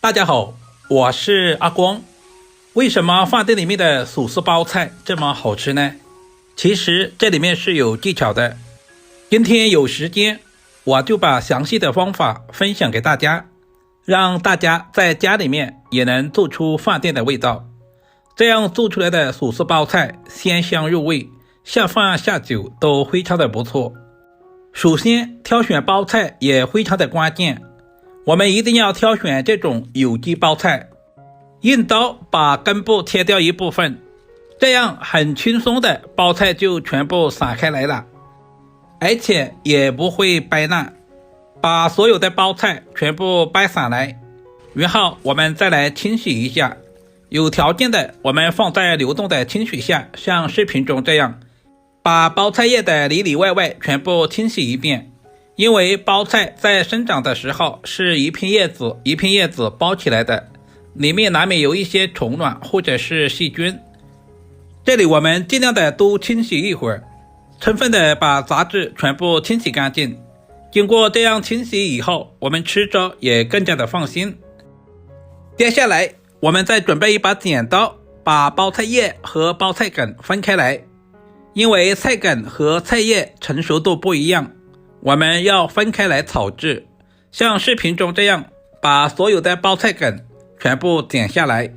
大家好，我是阿光。为什么饭店里面的手撕包菜这么好吃呢？其实这里面是有技巧的。今天有时间，我就把详细的方法分享给大家，让大家在家里面也能做出饭店的味道。这样做出来的手撕包菜鲜香入味，下饭下酒都非常的不错。首先，挑选包菜也非常的关键，我们一定要挑选这种有机包菜，用刀把根部切掉一部分，这样很轻松的包菜就全部散开来了，而且也不会掰烂。把所有的包菜全部掰散来，然后我们再来清洗一下。有条件的我们放在流动的清水下，像视频中这样，把包菜叶的里里外外全部清洗一遍。因为包菜在生长的时候是一片叶子一片叶子包起来的，里面难免有一些虫卵或者是细菌。这里我们尽量的多清洗一会儿，充分的把杂质全部清洗干净。经过这样清洗以后，我们吃着也更加的放心。接下来我们再准备一把剪刀，把包菜叶和包菜梗分开来。因为菜梗和菜叶成熟度不一样，我们要分开来炒制。像视频中这样，把所有的包菜梗全部剪下来。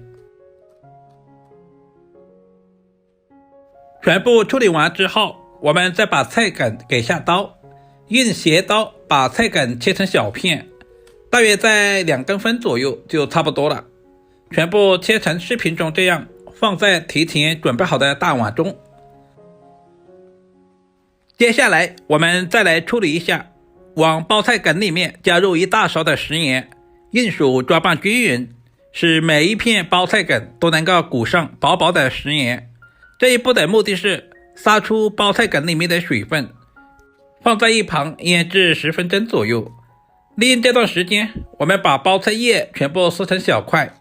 全部处理完之后，我们再把菜梗给下刀，用斜刀把菜梗切成小片，大约在2公分左右就差不多了。全部切成视频中这样，放在提前准备好的大碗中。接下来我们再来处理一下，往包菜梗里面加入1大勺的食盐，用手抓拌均匀，使每一片包菜梗都能够裹上薄薄的食盐。这一步的目的是杀出包菜梗里面的水分，放在一旁腌制10分钟左右。利用这段时间，我们把包菜叶全部撕成小块。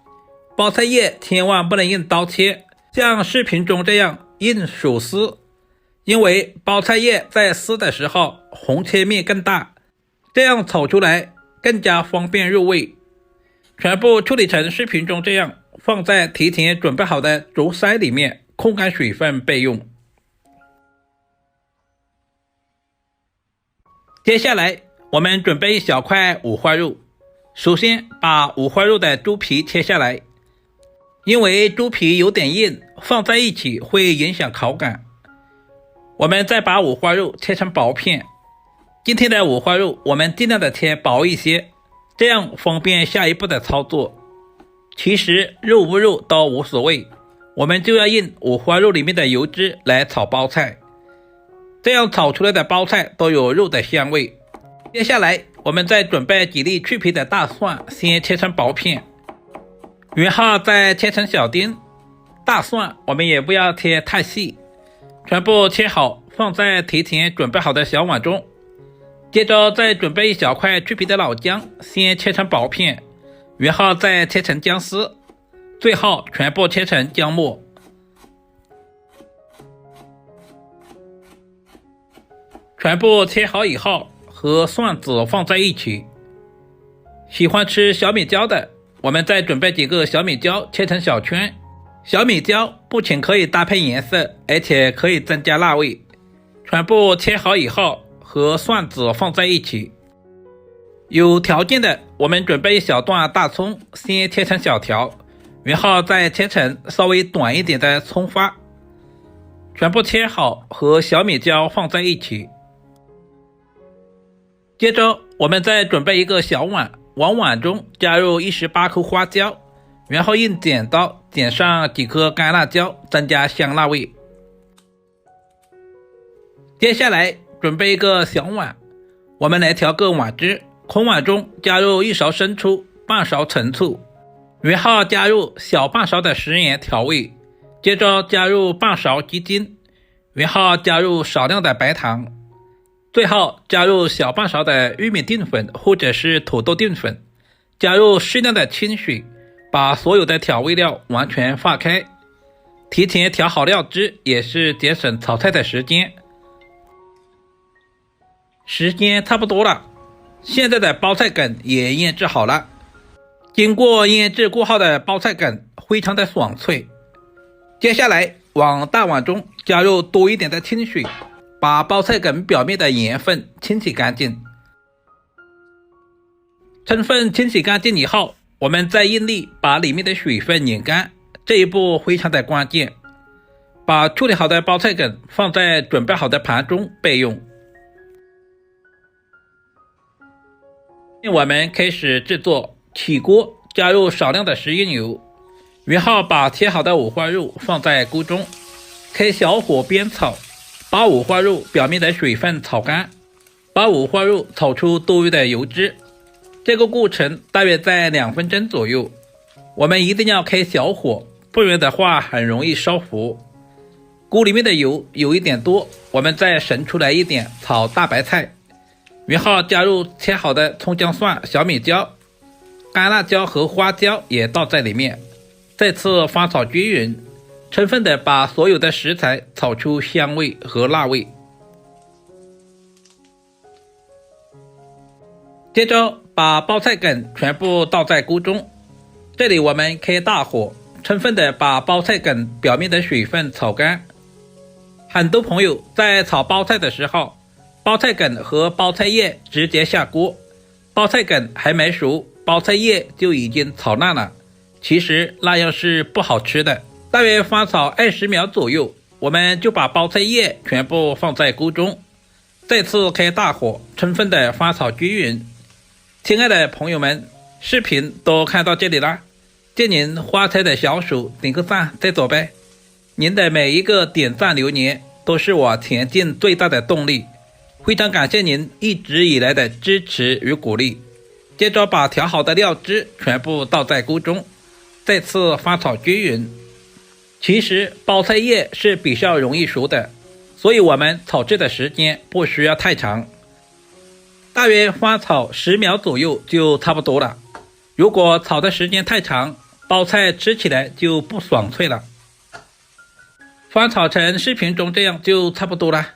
包菜叶千万不能用刀切，像视频中这样用手撕，因为包菜叶在撕的时候红切面更大，这样炒出来更加方便入味。全部处理成视频中这样，放在提前准备好的竹筛里面控干水分备用。接下来我们准备一小块五花肉，首先把五花肉的猪皮切下来，因为猪皮有点硬，放在一起会影响口感。我们再把五花肉切成薄片，今天的五花肉我们尽量的切薄一些，这样方便下一步的操作。其实肉不肉都无所谓，我们就要用五花肉里面的油脂来炒包菜，这样炒出来的包菜都有肉的香味。接下来我们再准备几粒去皮的大蒜，先切成薄片，然后再切成小丁。大蒜我们也不要切太细，全部切好放在提前准备好的小碗中。接着再准备一小块去皮的老姜，先切成薄片，然后再切成姜丝，最后全部切成姜末。全部切好以后，和蒜子放在一起。喜欢吃小米椒的，我们再准备几个小米椒，切成小圈。小米椒不仅可以搭配颜色，而且可以增加辣味。全部切好以后，和蒜子放在一起。有条件的，我们准备一小段大葱，先切成小条，然后再切成稍微短一点的葱花。全部切好，和小米椒放在一起。接着我们再准备一个小碗，往碗中加入18颗花椒，然后用剪刀剪上几颗干辣椒，增加香辣味。接下来准备一个小碗，我们来调个碗汁，空碗中加入1勺生抽，半勺陈醋，然后加入小半勺的食盐调味，接着加入半勺鸡精，然后加入少量的白糖，最后加入小半勺的玉米淀粉或者是土豆淀粉，加入适量的清水，把所有的调味料完全化开。提前调好料汁也是节省炒菜的时间。时间差不多了，现在的包菜梗也腌制好了。经过腌制过后的包菜梗非常的爽脆。接下来往大碗中加入多一点的清水，把包菜梗表面的盐分清洗干净。充分清洗干净以后，我们再用力把里面的水分拧干，这一步非常的关键。把处理好的包菜梗放在准备好的盘中备用。我们开始制作，起锅加入少量的食用油，然后把切好的五花肉放在锅中，开小火煸炒，把五花肉表面的水分炒干，把五花肉炒出多余的油脂。这个过程大约在2分钟左右。我们一定要开小火，不然的话很容易烧糊。锅里面的油有一点多，我们再省出来一点炒大白菜，然后加入切好的葱姜蒜、小米椒、干辣椒和花椒也倒在里面，再次翻炒均匀，充分的把所有的食材炒出香味和辣味。接着把包菜梗全部倒在锅中，这里我们开大火，充分的把包菜梗表面的水分炒干。很多朋友在炒包菜的时候，包菜梗和包菜叶直接下锅，包菜梗还没熟，包菜叶就已经炒烂了，其实那样是不好吃的。大约翻炒20秒左右，我们就把包菜叶全部放在锅中，再次开大火，充分的翻炒均匀。亲爱的朋友们，视频都看到这里了，借您花菜的小手点个赞再走呗。您的每一个点赞留言都是我前进最大的动力，非常感谢您一直以来的支持与鼓励。接着把调好的料汁全部倒在锅中，再次翻炒均匀。其实包菜叶是比较容易熟的，所以我们炒制的时间不需要太长，大约翻炒10秒左右就差不多了。如果炒的时间太长，包菜吃起来就不爽脆了。翻炒成视频中这样就差不多了。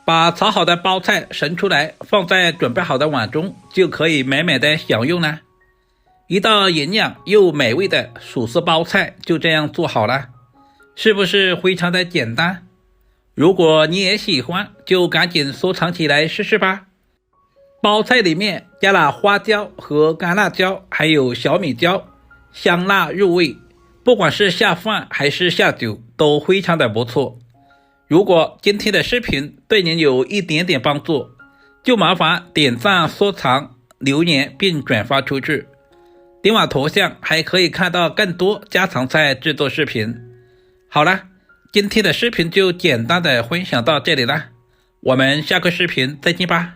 把炒好的包菜盛出来，放在准备好的碗中，就可以美美的享用了。一道营养又美味的薯丝包菜就这样做好了，是不是非常的简单？如果你也喜欢，就赶紧收藏起来试试吧。包菜里面加了花椒和干辣椒，还有小米椒，香辣入味，不管是下饭还是下酒都非常的不错。如果今天的视频对您有一点点帮助，就麻烦点赞、收藏、留言并转发出去。点我头像还可以看到更多家常菜制作视频。好了，今天的视频就简单的分享到这里了，我们下个视频再见吧。